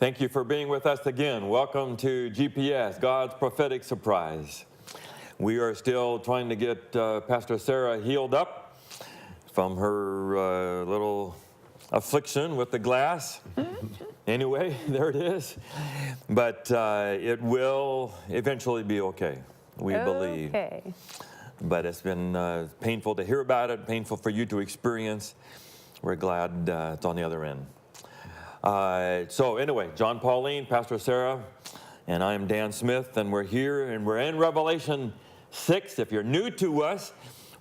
Thank you for being with us again. Welcome to GPS, God's Prophetic Surprise. We are still trying to get Pastor Sara healed up from her little affliction with the glass. Anyway, there it is. But it will eventually be okay, we believe. But it's been painful to hear about it, painful for you to experience. We're glad it's on the other end. So anyway, Jon Paulien, Pastor Sara, and I'm Dan Smith, and we're here, and we're in Revelation 6. If you're new to us,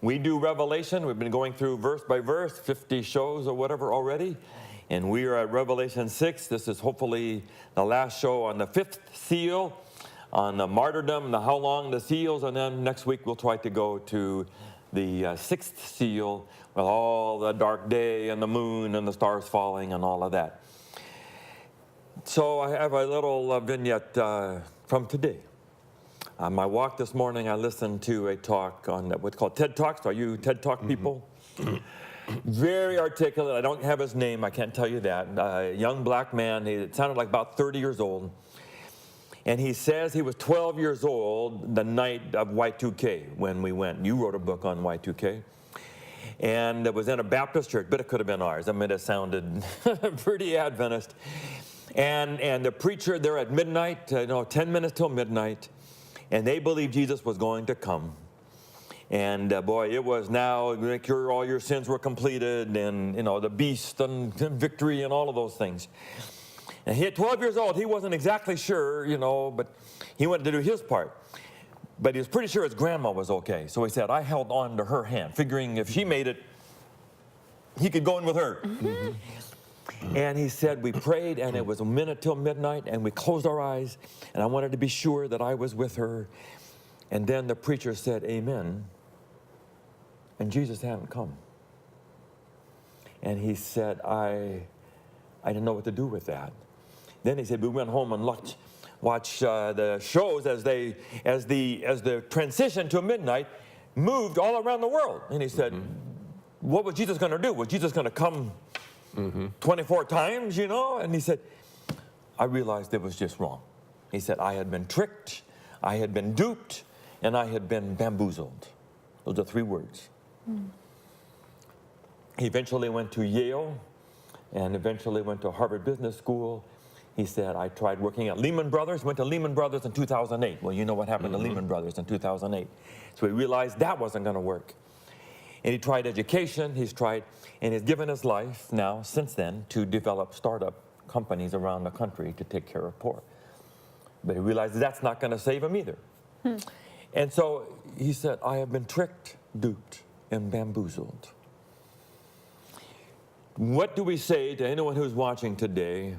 we do Revelation. We've been going through verse by verse, 50 shows or whatever already, and we are at Revelation 6. This is hopefully the last show on the 5th seal, on the martyrdom, the how long the seals, and then next week we'll try to go to the 6th seal with all the dark day and the moon and the stars falling and all of that. So I have a little vignette from today. On my walk this morning, I listened to a talk on what's called TED Talks. Are you TED Talk people? Very articulate. I don't have his name. I can't tell you that. A young black man. He sounded like about 30 years old. And he says he was 12 years old the night of Y2K when we went. You wrote a book on Y2K. And it was in a Baptist church, but it could have been ours. I mean, it sounded pretty Adventist. And the preacher there at midnight, 10 minutes till midnight, and they believed Jesus was going to come. And boy, it was now, all your sins were completed, and the beast and victory and all of those things. And he at 12 years old, he wasn't exactly sure, but he wanted to do his part. But he was pretty sure his grandma was okay. So he said, I held on to her hand, figuring if she made it, he could go in with her. Mm-hmm. And he said, we prayed, and it was a minute till midnight, and we closed our eyes, and I wanted to be sure that I was with her. And then the preacher said, amen, and Jesus hadn't come. And he said, I didn't know what to do with that. Then he said, we went home and watched the shows as the transition to midnight moved all around the world. And he said, what was Jesus going to do? Was Jesus going to come 24 times, And he said, I realized it was just wrong. He said, I had been tricked, I had been duped, and I had been bamboozled. Those are 3 words. He eventually went to Yale and eventually went to Harvard Business School. He said, I tried working at Lehman Brothers, went to Lehman Brothers in 2008. Well, you know what happened to Lehman Brothers in 2008. So he realized that wasn't going to work. And he tried education, he's given his life now, since then, to develop startup companies around the country to take care of poor. But he realized that's not going to save him either. And so he said, I have been tricked, duped, and bamboozled. What do we say to anyone who's watching today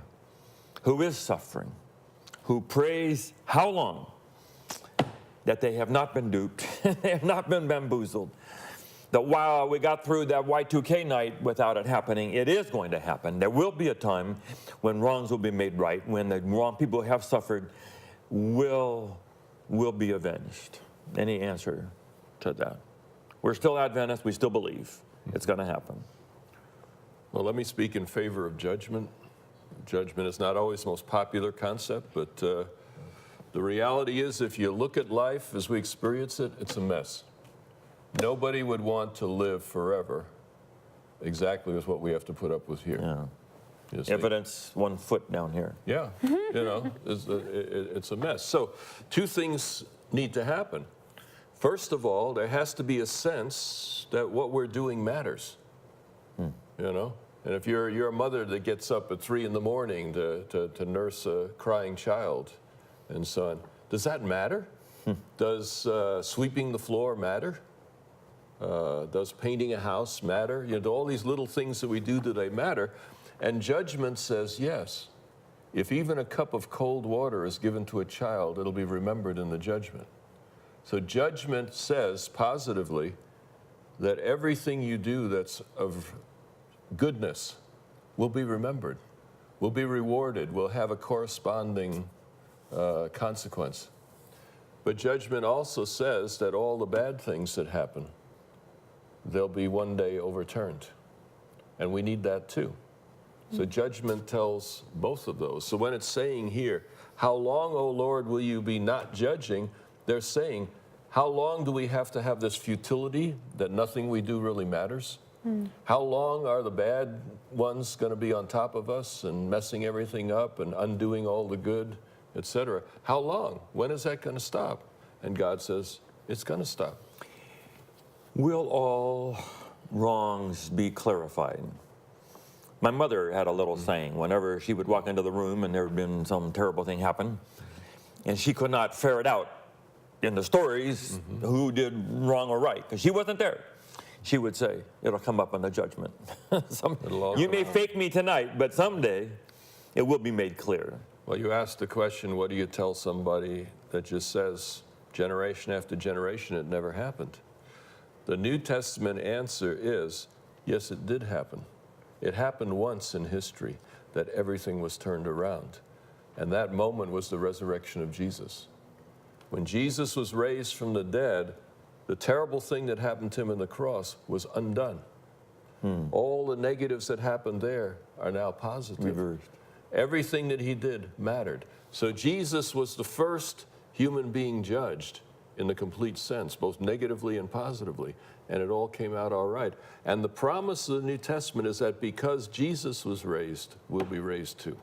who is suffering, who prays how long, that they have not been duped, they have not been bamboozled? That while we got through that Y2K night without it happening, it is going to happen. There will be a time when wrongs will be made right, when the wrong people who have suffered will be avenged. Any answer to that? We're still Adventists. We still believe it's going to happen. Well, let me speak in favor of judgment. Judgment is not always the most popular concept, but the reality is if you look at life as we experience it, it's a mess. Nobody would want to live forever exactly with what we have to put up with here. Yeah. Evidence 1 foot down here. Yeah, it's a mess. So 2 things need to happen. First of all, there has to be a sense that what we're doing matters. And if you're a mother that gets up at 3 in the morning to nurse a crying child and so on, does that matter? Does sweeping the floor matter? Does painting a house matter? All these little things that we do, do they matter? And judgment says yes. If even a cup of cold water is given to a child, it'll be remembered in the judgment. So judgment says positively that everything you do that's of goodness will be remembered, will be rewarded, will have a corresponding consequence. But judgment also says that all the bad things that happen, they'll be one day overturned. And we need that too. So judgment tells both of those. So when it's saying here, how long, O Lord, will you be not judging? They're saying, how long do we have to have this futility that nothing we do really matters? How long are the bad ones going to be on top of us and messing everything up and undoing all the good, etc.? How long? When is that going to stop? And God says, it's going to stop. Will all wrongs be clarified? My mother had a little saying whenever she would walk into the room and there had been some terrible thing happen, and she could not ferret out in the stories who did wrong or right, because she wasn't there. She would say, it'll come up in the judgment. You may fake me tonight, but someday it will be made clear. Well, you asked the question, what do you tell somebody that just says, generation after generation, it never happened? The New Testament answer is, yes, it did happen. It happened once in history that everything was turned around. And that moment was the resurrection of Jesus. When Jesus was raised from the dead, the terrible thing that happened to him on the cross was undone. All the negatives that happened there are now positive. Reversed. Everything that he did mattered. So Jesus was the first human being judged in the complete sense, both negatively and positively, and it all came out all right. And the promise of the New Testament is that because Jesus was raised, we'll be raised too.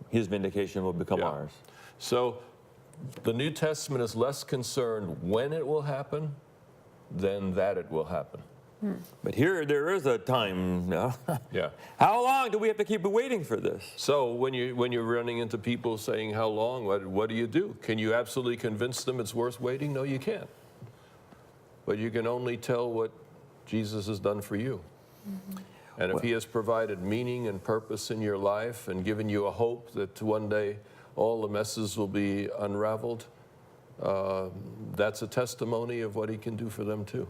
His vindication will become ours. So the New Testament is less concerned when it will happen than that it will happen. But here, there is a time. Yeah. How long do we have to keep waiting for this? So when you're running into people saying how long, what do you do? Can you absolutely convince them it's worth waiting? No, you can't. But you can only tell what Jesus has done for you. And if he has provided meaning and purpose in your life and given you a hope that one day all the messes will be unraveled, that's a testimony of what he can do for them too.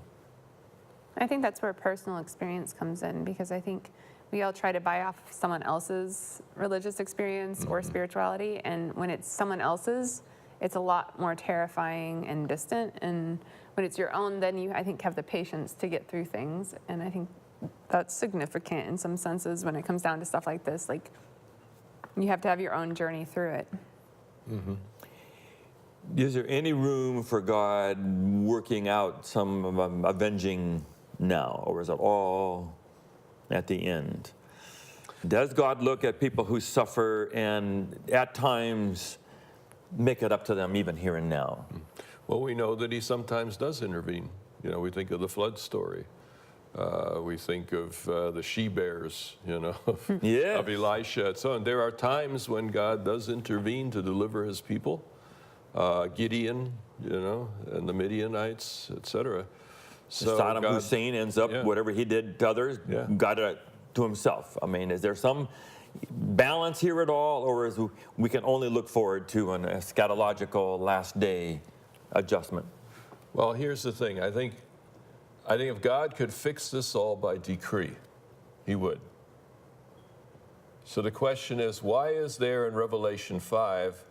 I think that's where personal experience comes in, because I think we all try to buy off someone else's religious experience or spirituality, and when it's someone else's, it's a lot more terrifying and distant, and when it's your own, then you, I think, have the patience to get through things, and I think that's significant in some senses when it comes down to stuff like this. Like, you have to have your own journey through it. Is there any room for God working out some avenging now, or is it all at the end? Does God look at people who suffer and at times make it up to them even here and now? Well, we know that he sometimes does intervene. You know, we think of the flood story. We think of the she-bears, you know, of Elisha and so on. There are times when God does intervene to deliver his people. Gideon, you know, and the Midianites, etc. So Saddam Hussein ends up, whatever he did to others, got it to himself. I mean, is there some balance here at all, or is we can only look forward to an eschatological last day adjustment? Well, here's the thing. I think if God could fix this all by decree, he would. So the question is, why is there in Revelation 5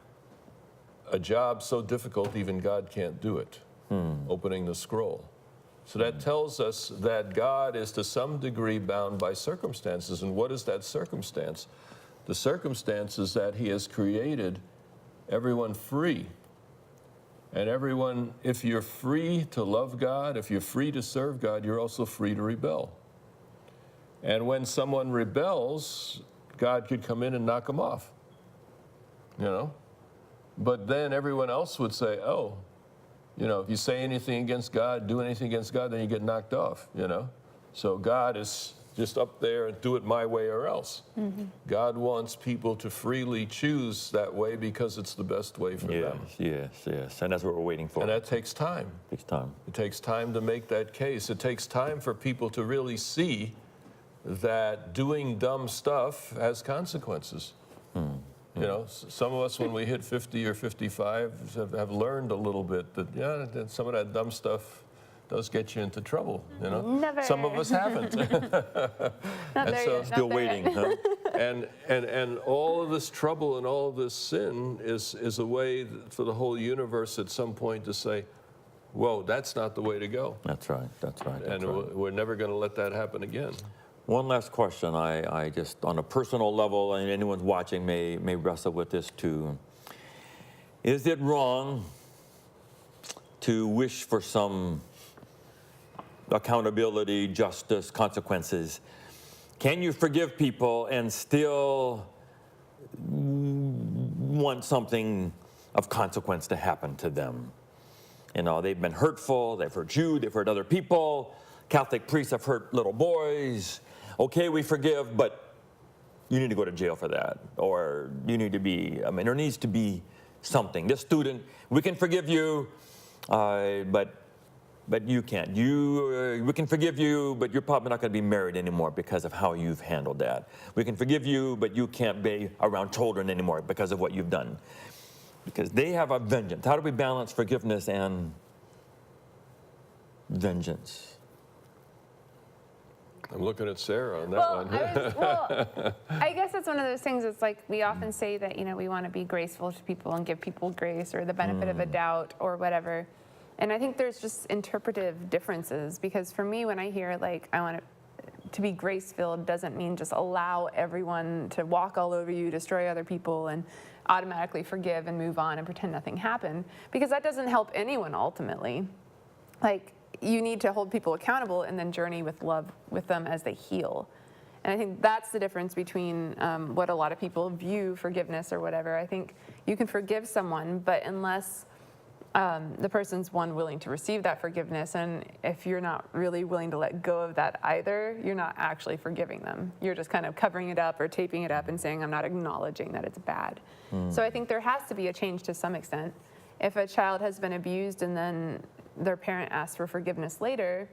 a job so difficult even God can't do it, opening the scroll? So that tells us that God is to some degree bound by circumstances. And what is that circumstance? The circumstance is that he has created everyone free. And everyone, if you're free to love God, if you're free to serve God, you're also free to rebel. And when someone rebels, God could come in and knock them off, you know? But then everyone else would say, oh, you know, if you say anything against God, do anything against God, then you get knocked off, you know? So God is just up there and do it my way or else. God wants people to freely choose that way because it's the best way for them. Yes. And that's what we're waiting for. And that takes time. It takes time. It takes time to make that case. It takes time for people to really see that doing dumb stuff has consequences. You know, some of us, when we hit 50 or 55, have learned a little bit that, some of that dumb stuff does get you into trouble, you know? Never. Some of us haven't. Still waiting, huh? And all of this trouble and all of this sin is a way for the whole universe at some point to say, whoa, that's not the way to go. That's right. And we're never going to let that happen again. One last question. I just, on a personal level, and anyone watching may wrestle with this too. Is it wrong to wish for some accountability, justice, consequences? Can you forgive people and still want something of consequence to happen to them? You know, they've been hurtful, they've hurt you, they've hurt other people. Catholic priests have hurt little boys. Okay, we forgive, but you need to go to jail for that. Or you need to be, I mean, there needs to be something. This student, we can forgive you, but you can't. We can forgive you, but you're probably not going to be married anymore because of how you've handled that. We can forgive you, but you can't be around children anymore because of what you've done. Because they have a vengeance. How do we balance forgiveness and vengeance? I'm looking at Sara on that one. I guess it's one of those things. It's like we often say that, you know, we want to be graceful to people and give people grace or the benefit of a doubt or whatever. And I think there's just interpretive differences, because for me, when I hear like I want to be grace-filled, doesn't mean just allow everyone to walk all over you, destroy other people, and automatically forgive and move on and pretend nothing happened, because that doesn't help anyone ultimately. Like, you need to hold people accountable and then journey with love with them as they heal. And I think that's the difference between what a lot of people view forgiveness or whatever. I think you can forgive someone, but unless the person's willing to receive that forgiveness, and if you're not really willing to let go of that either, you're not actually forgiving them. You're just kind of covering it up or taping it up and saying, I'm not acknowledging that it's bad. So I think there has to be a change to some extent. If a child has been abused and then their parent asks for forgiveness later,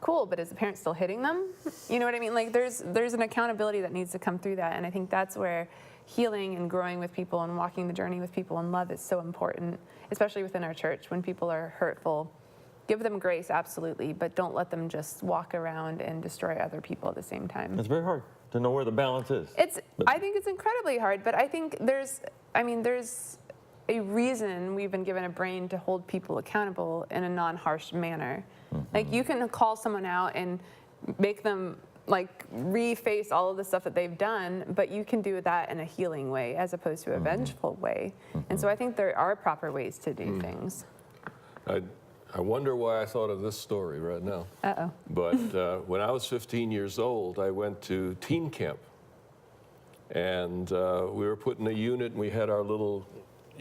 cool, but is the parent still hitting them? You know what I mean? Like there's an accountability that needs to come through that, and I think that's where healing and growing with people and walking the journey with people in love is so important, especially within our church. When people are hurtful, give them grace, absolutely, but don't let them just walk around and destroy other people at the same time. It's very hard to know where the balance is. I think it's incredibly hard, but I think there's a reason we've been given a brain to hold people accountable in a non-harsh manner. Like, you can call someone out and make them like reface all of the stuff that they've done, but you can do that in a healing way as opposed to a vengeful way. And so I think there are proper ways to do things. I wonder why I thought of this story right now. Uh-oh. But when I was 15 years old, I went to teen camp. And we were put in a unit, and we had our little,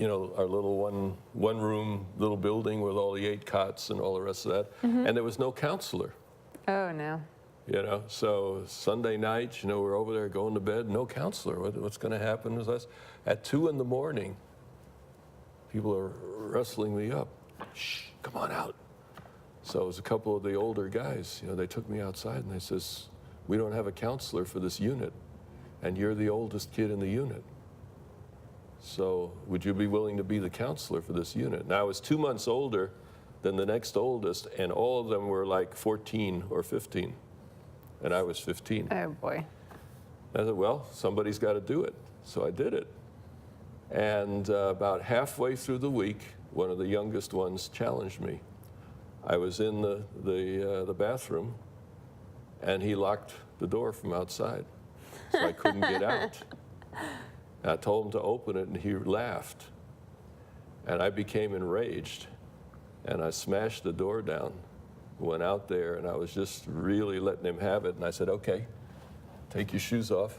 our little one room little building with all the 8 cots and all the rest of that. And there was no counselor. Oh, no. So Sunday night, we're over there going to bed, no counselor. What's going to happen is us. At 2 in the morning, people are wrestling me up. Shh, come on out. So it was a couple of the older guys, they took me outside and they says, we don't have a counselor for this unit, and you're the oldest kid in the unit. So would you be willing to be the counselor for this unit? Now, I was 2 months older than the next oldest, and all of them were like 14 or 15. And I was 15. Oh, boy. I said, well, somebody's got to do it. So I did it. And about halfway through the week, one of the youngest ones challenged me. I was in the bathroom, and he locked the door from outside, so I couldn't get out. And I told him to open it, and he laughed. And I became enraged, and I smashed the door down. Went out there, and I was just really letting him have it. And I said, okay, take your shoes off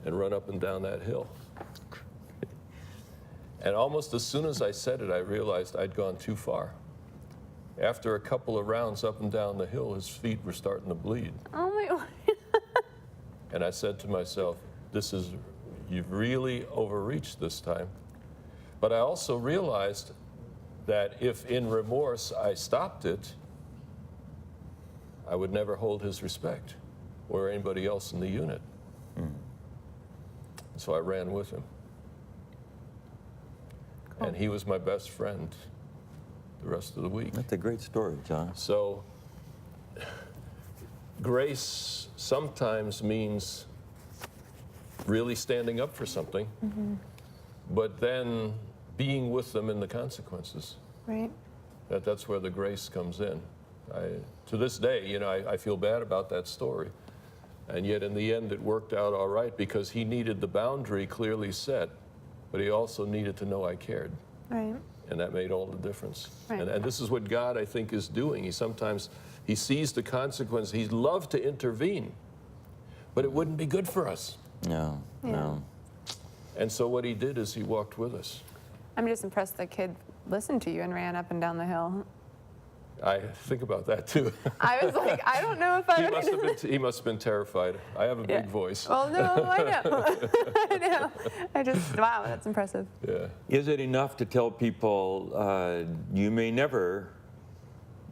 and run up and down that hill. And almost as soon as I said it, I realized I'd gone too far. After a couple of rounds up and down the hill, his feet were starting to bleed. Oh, my God. And I said to myself, you've really overreached this time. But I also realized that if in remorse I stopped it, I would never hold his respect or anybody else in the unit. So I ran with him. Cool. And he was my best friend the rest of the week. That's a great story, John. So grace sometimes means really standing up for something, but then being with them in the consequences. Right. That's where the grace comes in. To this day, I feel bad about that story, And yet in the end it worked out all right because he needed the boundary clearly set, but he also needed to know I cared. Right. And that made all the difference. Right. And this is what God, I think, is doing. He sees the consequence. He'd love to intervene, but it wouldn't be good for us. No, Yeah. no. And so what he did is he walked with us. I'm just impressed the kid listened to you and ran up and down the hill. I think about that too. I was like, I don't know if I He must have been terrified. I have a big voice. Well, no, I know. I know. Wow, that's impressive. Yeah. Is it enough to tell people you may never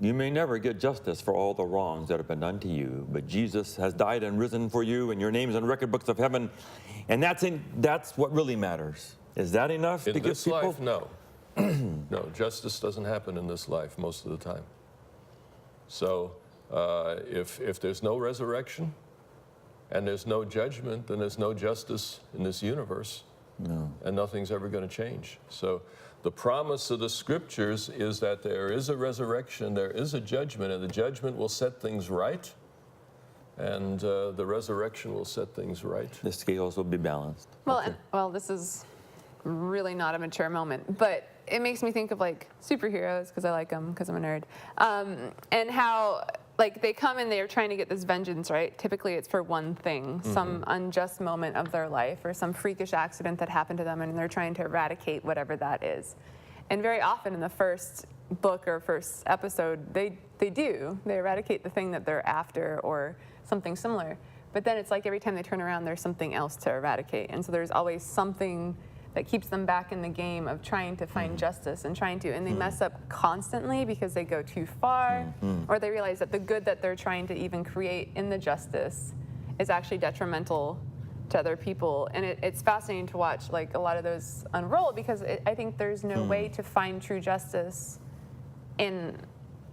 get justice for all the wrongs that have been done to you, but Jesus has died and risen for you, and your name's in the record books of heaven, and that's what really matters? Is that enough In to give this people? life, no. No, justice doesn't happen in this life most of the time. So if there's no resurrection and there's no judgment, then there's no justice in this universe. No. And nothing's ever going to change. So the promise of the scriptures is that there is a resurrection, there is a judgment, and the judgment will set things right, and the resurrection will set things right. The scales will be balanced. Well, this is really not a mature moment, but it makes me think of like superheroes because I like them because I'm a nerd, and how like they come and they're trying to get this vengeance, right? Typically it's for one thing, some unjust moment of their life or some freakish accident that happened to them, and they're trying to eradicate whatever that is. And very often in the first book or first episode, they eradicate the thing that they're after or something similar. But then it's like every time they turn around, there's something else to eradicate. And so there's always something that keeps them back in the game of trying to find justice and they mess up constantly because they go too far, or they realize that the good that they're trying to even create in the justice is actually detrimental to other people. And it's fascinating to watch like a lot of those unroll because I think there's no way to find true justice in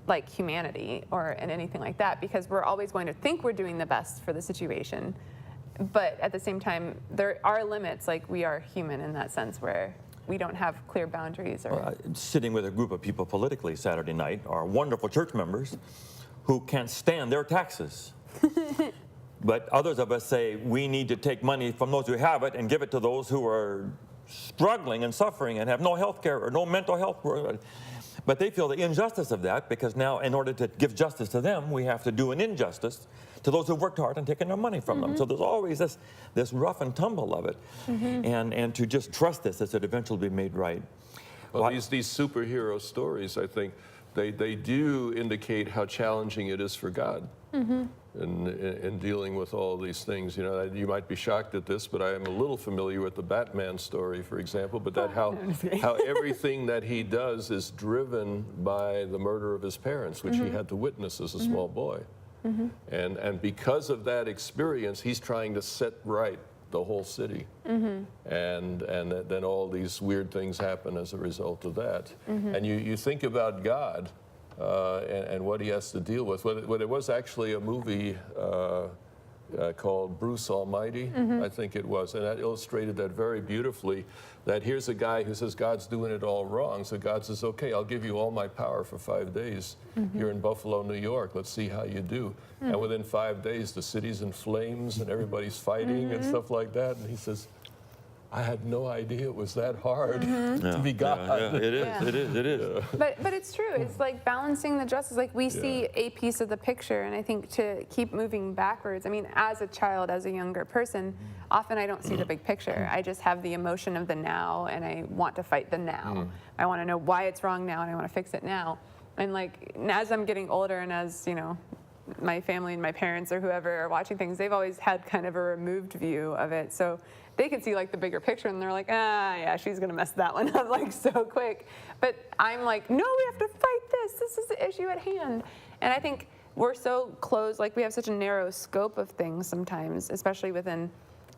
like humanity or in anything like that, because we're always going to think we're doing the best for the situation. But at the same time, there are limits, like we are human in that sense where we don't have clear boundaries. Or Sitting with a group of people politically Saturday night are wonderful church members who can't stand their taxes. But others of us say we need to take money from those who have it and give it to those who are struggling and suffering and have no health care or no mental health. But they feel the injustice of that because now in order to give justice to them, we have to do an injustice to those who've worked hard and taken their money from them. So there's always this rough and tumble of it. And to just trust this as it eventually be made right. Well, these superhero stories, I think, they do indicate how challenging it is for God in dealing with all these things. You know, you might be shocked at this, but I am a little familiar with the Batman story, for example, but how everything that he does is driven by the murder of his parents, which he had to witness as a small boy. And because of that experience, he's trying to set right the whole city. And then all these weird things happen as a result of that. And you think about God and what he has to deal with. Well, there was actually a movie called Bruce Almighty, I think it was, and that illustrated that very beautifully, that here's a guy who says God's doing it all wrong, so God says, okay, I'll give you all my power for 5 days here in Buffalo, New York. Let's see how you do. And within 5 days, the city's in flames and everybody's fighting and stuff like that, and he says, I had no idea it was that hard to be God. Yeah, it is. But it's true. It's like balancing the justice. Like we see a piece of the picture, and I think to keep moving backwards. I mean, as a child, as a younger person, often I don't see the big picture. I just have the emotion of the now, and I want to fight the now. I want to know why it's wrong now, and I want to fix it now. And like as I'm getting older, and as you know, my family and my parents or whoever are watching things, they've always had kind of a removed view of it. So they can see like the bigger picture and they're like, yeah, she's gonna mess that one up like so quick. But I'm like, no, we have to fight this. This is the issue at hand. And I think we're so close, like we have such a narrow scope of things sometimes, especially within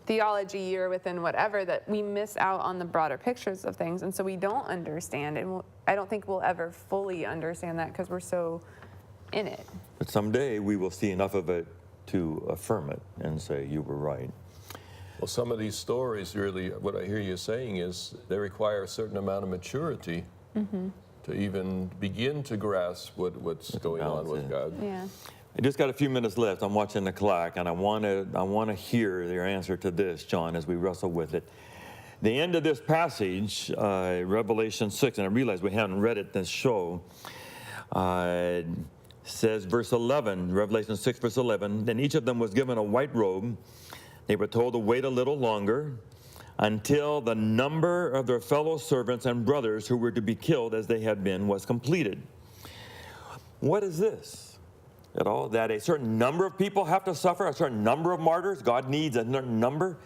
theology or within whatever, that we miss out on the broader pictures of things. And so we don't understand, and I don't think we'll ever fully understand that because we're so in it. But someday we will see enough of it to affirm it and say you were right. Well, some of these stories really, what I hear you saying is they require a certain amount of maturity to even begin to grasp what's going on with God. Yeah. I just got a few minutes left. I'm watching the clock, and I want to hear your answer to this, Jon, as we wrestle with it. The end of this passage, Revelation 6, and I realize we haven't read it this show, says, verse 11, Revelation 6, verse 11, then each of them was given a white robe. They were told to wait a little longer until the number of their fellow servants and brothers who were to be killed as they had been was completed. What is this? At all, that a certain number of people have to suffer, a certain number of martyrs? God needs a certain number?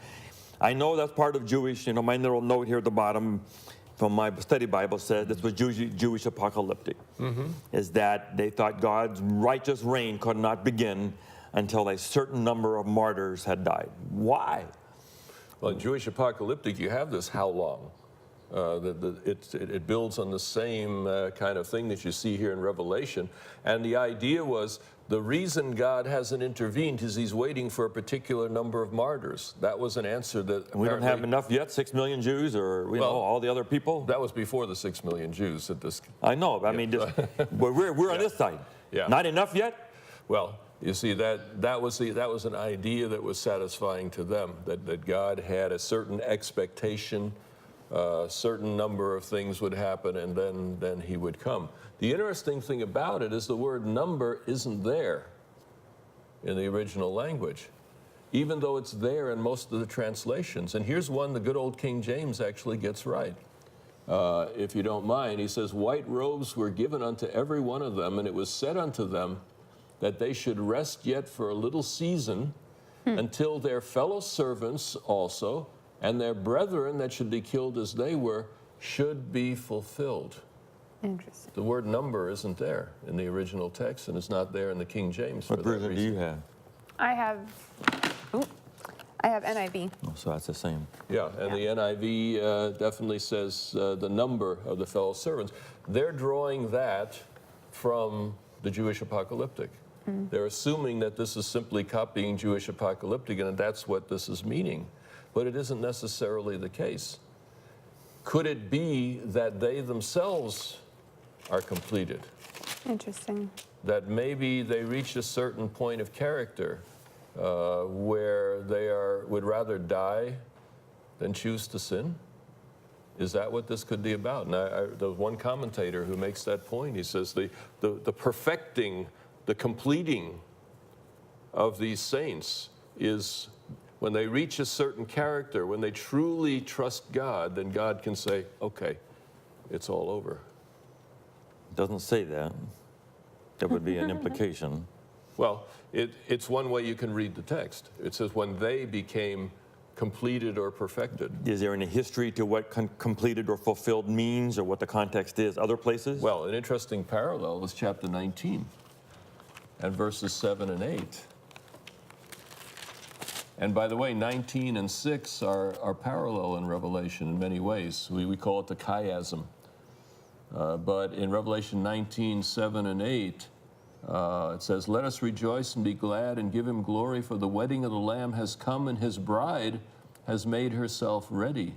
I know that's part of Jewish, my little note here at the bottom from my study Bible said this was Jewish apocalyptic, is that they thought God's righteous reign could not begin until a certain number of martyrs had died. Why? Well, in Jewish apocalyptic, you have this how long. It builds on the same kind of thing that you see here in Revelation. And the idea was the reason God hasn't intervened is he's waiting for a particular number of martyrs. That was an answer that we don't have enough yet, 6 million Jews or all the other people? That was before the 6 million Jews at this. I know, I mean, we're on this side. Yeah. Not enough yet? Well, you see, that was an idea that was satisfying to them, that God had a certain expectation, a certain number of things would happen, and then he would come. The interesting thing about it is the word number isn't there in the original language, even though it's there in most of the translations. And here's one the good old King James actually gets right. If you don't mind, he says, white robes were given unto every one of them, and it was said unto them that they should rest yet for a little season until their fellow servants also and their brethren that should be killed as they were should be fulfilled. Interesting. The word number isn't there in the original text, and it's not there in the King James. What version do you have? I have NIV. Oh, so that's the same. Yeah, and the NIV definitely says the number of the fellow servants. They're drawing that from the Jewish apocalyptic. They're assuming that this is simply copying Jewish apocalyptic, and that's what this is meaning. But it isn't necessarily the case. Could it be that they themselves are completed? Interesting. That maybe they reach a certain point of character where they would rather die than choose to sin? Is that what this could be about? And there's one commentator who makes that point. He says the perfecting, the completing of these saints is when they reach a certain character, when they truly trust God, then God can say, okay, it's all over. It doesn't say that. That would be an implication. Well, it's one way you can read the text. It says when they became completed or perfected. Is there any history to what completed or fulfilled means or what the context is other places? Well, an interesting parallel is chapter 19 and verses 7 and 8. And by the way, 19 and 6 are parallel in Revelation in many ways. We call it the chiasm. But in Revelation 19, 7 and 8, it says, let us rejoice and be glad and give him glory, for the wedding of the Lamb has come, and his bride has made herself ready.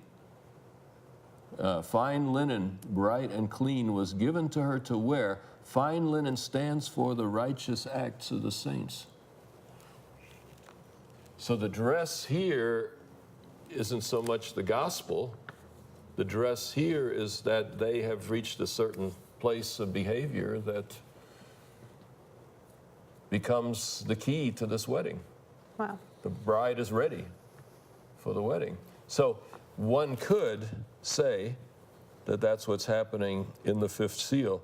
Fine linen, bright and clean, was given to her to wear. Fine linen stands for the righteous acts of the saints. So the dress here isn't so much the gospel. The dress here is that they have reached a certain place of behavior that becomes the key to this wedding. Wow. The bride is ready for the wedding. So one could say that that's what's happening in the fifth seal.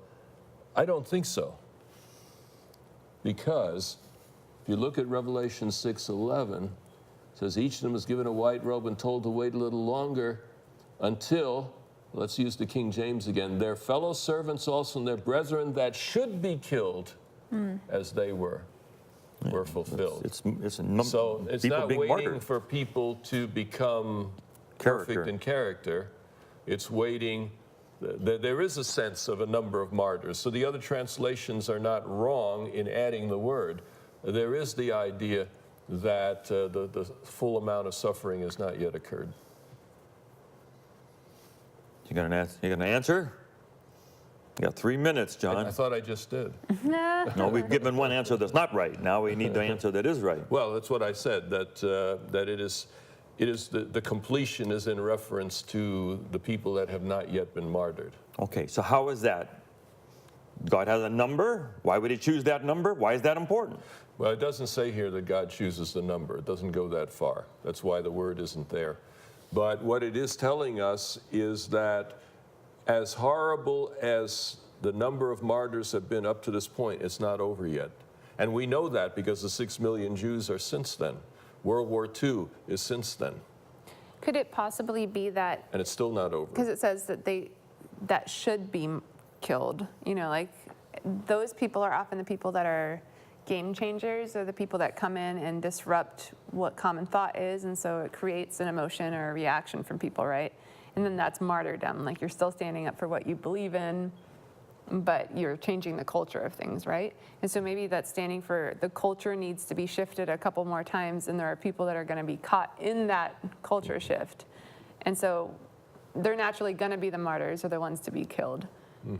I don't think so. Because if you look at Revelation 6:11, it says each of them was given a white robe and told to wait a little longer until, let's use the King James again, their fellow servants also and their brethren that should be killed as they were fulfilled. So it's not waiting martyred. for people to become perfect in character. It's waiting. There is a sense of a number of martyrs. So the other translations are not wrong in adding the word. There is the idea that the full amount of suffering has not yet occurred. You gonna answer? You got 3 minutes, I John. thought I just did. No, we've given one answer that's not right. Now we need the answer that is right. Well, that's what I said, that it is the completion is in reference to the people that have not yet been martyred. Okay, so how is that? God has a number. Why would he choose that number? Why is that important? Well, it doesn't say here that God chooses the number. It doesn't go that far. That's why the word isn't there. But what it is telling us is that as horrible as the number of martyrs have been up to this point, it's not over yet. And we know that because the 6 million Jews are since then. World War II is since then. Could it possibly be that, And it's still not over. because it says that that should be killed, like those people are often the people that are game changers, or the people that come in and disrupt what common thought is, and so it creates an emotion or a reaction from people, right? And then that's martyrdom, like you're still standing up for what you believe in, but you're changing the culture of things, right? And so maybe that standing for the culture needs to be shifted a couple more times, and there are people that are going to be caught in that culture shift. And so they're naturally going to be the martyrs, or the ones to be killed.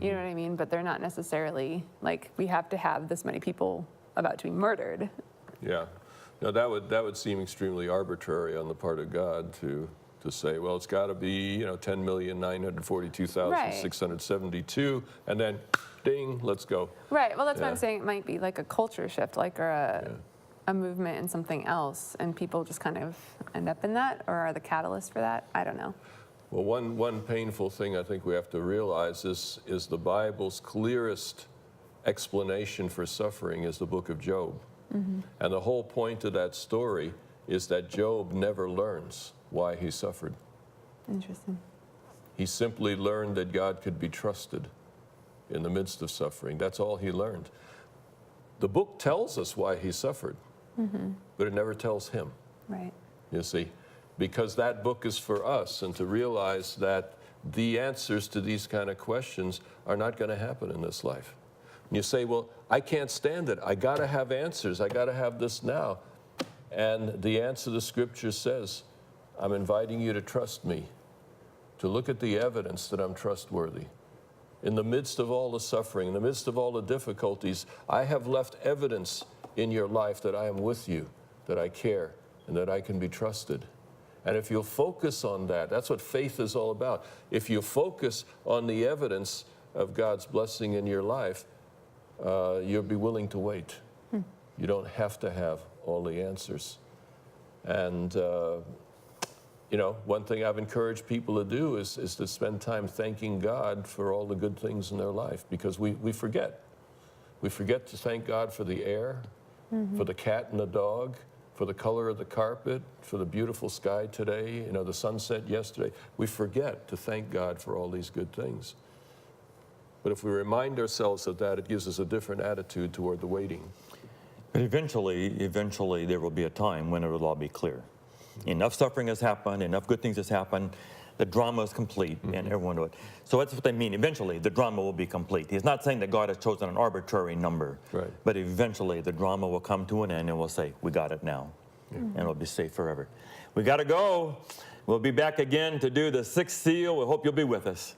You know what I mean? But they're not necessarily like, we have to have this many people about to be murdered. Yeah. Now that would seem extremely arbitrary on the part of God to say, well, it's got to be 10,942,672, and then ding, let's go. Right. Well, that's what I'm Yeah. saying. It might be like a culture shift, like a movement in something else, and people just kind of end up in that, or are the catalyst for that? I don't know. Well, one painful thing I think we have to realize is the Bible's clearest explanation for suffering is the book of Job. And the whole point of that story is that Job never learns why he suffered. Interesting. He simply learned that God could be trusted in the midst of suffering. That's all he learned. The book tells us why he suffered, but it never tells him, Right. you see, because that book is for us, and to realize that the answers to these kind of questions are not going to happen in this life. And you say, well, I can't stand it. I got to have answers. I got to have this now. And the answer the scripture says, I'm inviting you to trust me, to look at the evidence that I'm trustworthy. In the midst of all the suffering, in the midst of all the difficulties, I have left evidence in your life that I am with you, that I care, and that I can be trusted. And if you'll focus on that, that's what faith is all about. If you focus on the evidence of God's blessing in your life, you'll be willing to wait. You don't have to have all the answers. And one thing I've encouraged people to do is to spend time thanking God for all the good things in their life, because we forget. We forget to thank God for the air, for the cat and the dog, for the color of the carpet, for the beautiful sky today, the sunset yesterday. We forget to thank God for all these good things. But if we remind ourselves of that, it gives us a different attitude toward the waiting. But eventually there will be a time when it will all be clear. Enough suffering has happened, enough good things has happened, the drama is complete, and everyone knows it. So that's what they mean. Eventually, the drama will be complete. He's not saying that God has chosen an arbitrary number, Right. but eventually the drama will come to an end, and we'll say, we got it now, and it'll be safe forever. We got to go. We'll be back again to do the 6th seal. We hope you'll be with us.